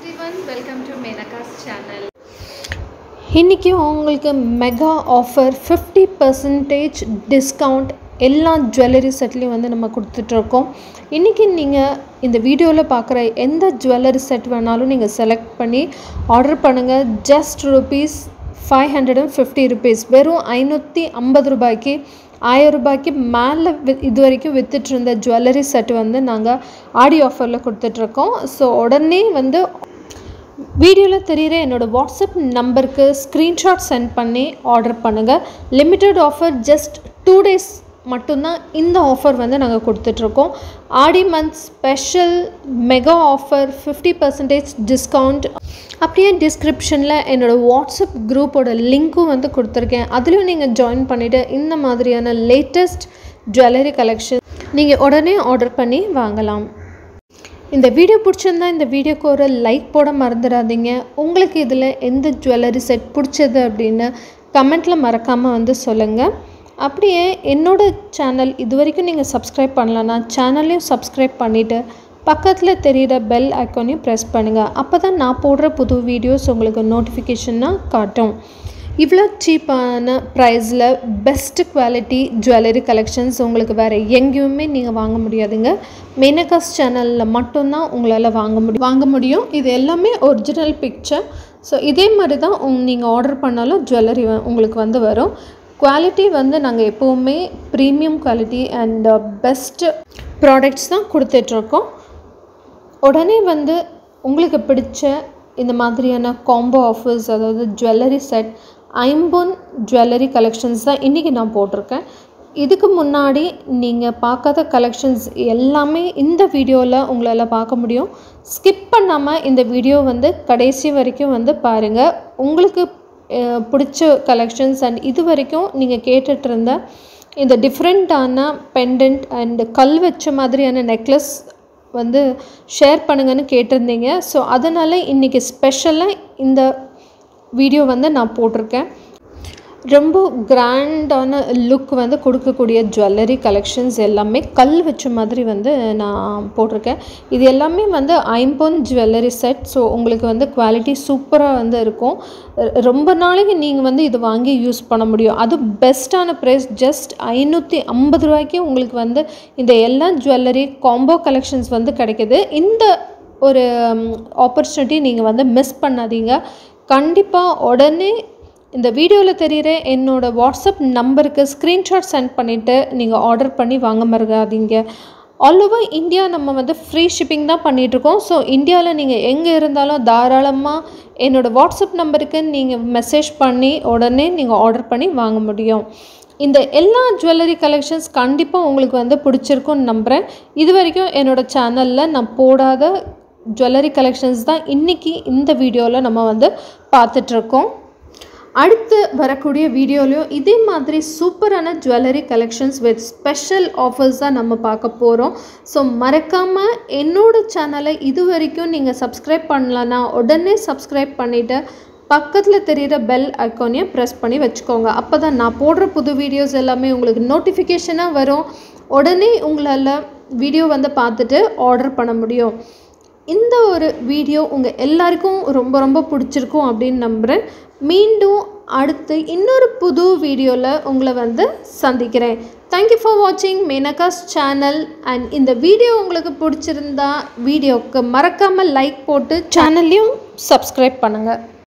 everyone, welcome to Menaka's channel. இன்றைக்கி உங்களுக்கு mega offer 50% discount எல்லா ஜுவல்லரி செட்லேயும் வந்து நம்ம கொடுத்துட்ருக்கோம். இன்றைக்கி நீங்கள் இந்த வீடியோவில் பார்க்குற எந்த ஜுவல்லரி செட் வேணாலும் நீங்கள் செலக்ட் பண்ணி ஆர்டர் பண்ணுங்கள். ஜஸ்ட் ₹550 வெறும் 550 ரூபாய்க்கு 1000 ரூபாய்க்கு மேலே இது வரைக்கும் விற்றுட்ருந்த ஜுவல்லரி செட் வந்து நாங்கள் ஆடி ஆஃபரில் கொடுத்துட்ருக்கோம். ஸோ உடனே வந்து வீடியோவில் தெரிகிற என்னோடய வாட்ஸ்அப் நம்பருக்கு ஸ்க்ரீன்ஷாட் சென்ட் பண்ணி ஆர்டர் பண்ணுங்கள். லிமிட்டட் ஆஃபர், ஜஸ்ட் 2 days மட்டும்தான் இந்த ஆஃபர் வந்து நாங்கள் கொடுத்துட்ருக்கோம். ஆடி month special mega offer 50% discount. அப்படியே டிஸ்கிரிப்ஷனில் என்னோடய வாட்ஸ்அப் குரூப்போட லிங்க்கும் வந்து கொடுத்துருக்கேன். அதுலேயும் நீங்கள் ஜாயின் பண்ணிவிட்டு இந்த மாதிரியான லேட்டஸ்ட் ஜுவல்லரி கலெக்ஷன் நீங்கள் உடனே ஆர்டர் பண்ணி வாங்கலாம். இந்த வீடியோ பிடிச்சிருந்தா இந்த வீடியோக்கு ஒரு லைக் போட மறந்துடாதீங்க. உங்களுக்கு இதில் எந்த ஜுவல்லரி செட் பிடிச்சது அப்படின்னு கமெண்ட்டில் மறக்காமல் வந்து சொல்லுங்கள். அப்படியே என்னோடய சேனல் இது வரைக்கும் நீங்கள் சப்ஸ்கிரைப் பண்ணலன்னா சேனல்லையும் சப்ஸ்கிரைப் பண்ணிவிட்டு பக்கத்தில் தெரிகிற பெல் ஐக்கானையும் ப்ரெஸ் பண்ணுங்கள். அப்போ தான் நான் போடுற புது வீடியோஸ் உங்களுக்கு நோட்டிஃபிகேஷனாக காட்டும். இவ்வளோ சீப்பான ப்ரைஸில் பெஸ்ட்டு குவாலிட்டி ஜுவல்லரி கலெக்ஷன்ஸ் உங்களுக்கு வேறு எங்கேயுமே நீங்கள் வாங்க முடியாதுங்க. மேனகாஸ் சேனலில் மட்டும்தான் உங்களால் வாங்க முடியும். இது எல்லாமே ஒரிஜினல் பிக்சர். ஸோ இதே மாதிரி தான் நீங்கள் ஆர்டர் பண்ணாலும் ஜுவல்லரி உங்களுக்கு வந்து வரும். குவாலிட்டி வந்து நாங்கள் எப்போவுமே premium quality and best products தான் கொடுத்துட்ருக்கோம். உடனே வந்து உங்களுக்கு பிடிச்ச இந்த மாதிரியான காம்போ ஆஃபர்ஸ், அதாவது ஜுவல்லரி செட், ஐம்பொன் ஜுவல்லரி கலெக்ஷன்ஸ் தான் இன்றைக்கி நான் போட்டிருக்கேன். இதுக்கு முன்னாடி நீங்கள் பார்க்காத கலெக்ஷன்ஸ் எல்லாமே இந்த வீடியோவில் உங்களால் பார்க்க முடியும். ஸ்கிப் பண்ணாமல் இந்த வீடியோ வந்து கடைசி வரைக்கும் வந்து பாருங்கள். உங்களுக்கு பிடிச்ச கலெக்ஷன்ஸ் அண்ட் இது வரைக்கும் நீங்கள் கேட்டுட்டு இருந்த இந்த டிஃப்ரெண்ட்டான பெண்டன்ட் அண்ட் கல் வச்ச மாதிரியான நெக்லஸ் வந்து ஷேர் பண்ணுங்கன்னு கேட்டிருந்தீங்க. ஸோ அதனால் இன்றைக்கி ஸ்பெஷலாக இந்த வீடியோ வந்து நான் போட்டிருக்கேன். ரொம்ப கிராண்டான லுக் வந்து கொடுக்கக்கூடிய ஜுவல்லரி கலெக்ஷன்ஸ் எல்லாமே கல் வச்ச மாதிரி வந்து நான் போட்டிருக்கேன். இது எல்லாமே வந்து ஐம்பொன் ஜுவல்லரி செட். ஸோ உங்களுக்கு வந்து குவாலிட்டி சூப்பராக வந்து இருக்கும். ரொம்ப நாளைக்கு நீங்கள் வந்து இது வாங்கி யூஸ் பண்ண முடியும். அது பெஸ்ட்டான ப்ரைஸ். ஜஸ்ட் 550 ரூபாய்க்கு உங்களுக்கு வந்து இந்த எல்லா ஜுவல்லரி காம்போ கலெக்ஷன்ஸ் வந்து கிடைக்கிது. இந்த ஒரு ஆப்பர்ச்சுனிட்டி நீங்கள் வந்து மிஸ் பண்ணாதீங்க. கண்டிப்பாக உடனே இந்த வீடியோவில் தெரிகிற என்னோடய வாட்ஸ்அப் நம்பருக்கு ஸ்க்ரீன்ஷாட் சென்ட் பண்ணிவிட்டு நீங்கள் ஆர்டர் பண்ணி வாங்க மறக்காதீங்க. ஆல் ஓவர் இந்தியா நம்ம வந்து ஃப்ரீ ஷிப்பிங் தான் பண்ணிகிட்ருக்கோம். ஸோ இந்தியாவில் நீங்கள் எங்கே இருந்தாலும் தாராளமாக என்னோடய வாட்ஸ்அப் நம்பருக்கு நீங்கள் மெசேஜ் பண்ணி உடனே நீங்கள் ஆர்டர் பண்ணி வாங்க முடியும். இந்த எல்லா ஜுவல்லரி கலெக்ஷன்ஸ் கண்டிப்பாக உங்களுக்கு வந்து பிடிச்சிருக்குன்னு நம்புகிறேன். இது வரைக்கும் என்னோடய சேனலில் நான் போடாத ஜுவல்லரி கலெக்ஷன்ஸ் தான் இன்றைக்கி இந்த வீடியோவில் நம்ம வந்து பார்த்துட்ருக்கோம். அடுத்து வரக்கூடிய வீடியோலையும் இதே மாதிரி சூப்பரான jewellery collections with special offers தான் நம்ம பார்க்க போகிறோம். ஸோ மறக்காமல் என்னோடய சேனலை இது வரைக்கும் நீங்கள் சப்ஸ்கிரைப் பண்ணலன்னா உடனே சப்ஸ்கிரைப் பண்ணிவிட்டு பக்கத்தில் தெரிகிற பெல் ஐக்கானையும் ப்ரெஸ் பண்ணி வச்சுக்கோங்க. அப்போ தான் நான் போடுற புது வீடியோஸ் எல்லாமே உங்களுக்கு நோட்டிஃபிகேஷனாக வரும். உடனே உங்களால் வீடியோ வந்து பார்த்துட்டு ஆர்டர் பண்ண முடியும். இந்த ஒரு வீடியோ உங்கள் எல்லாருக்கும் ரொம்ப ரொம்ப பிடிச்சிருக்கும் அப்படின்னு நம்புகிறேன். மீண்டும் அடுத்து இன்னொரு புது வீடியோவில் உங்களை வந்து சந்திக்கிறேன். தேங்க்யூ ஃபார் வாட்சிங் மேனகாஸ் சேனல். அண்ட் இந்த வீடியோ உங்களுக்கு பிடிச்சிருந்தா வீடியோவுக்கு மறக்காமல் லைக் போட்டு சேனல்லையும் சப்ஸ்கிரைப் பண்ணுங்கள்.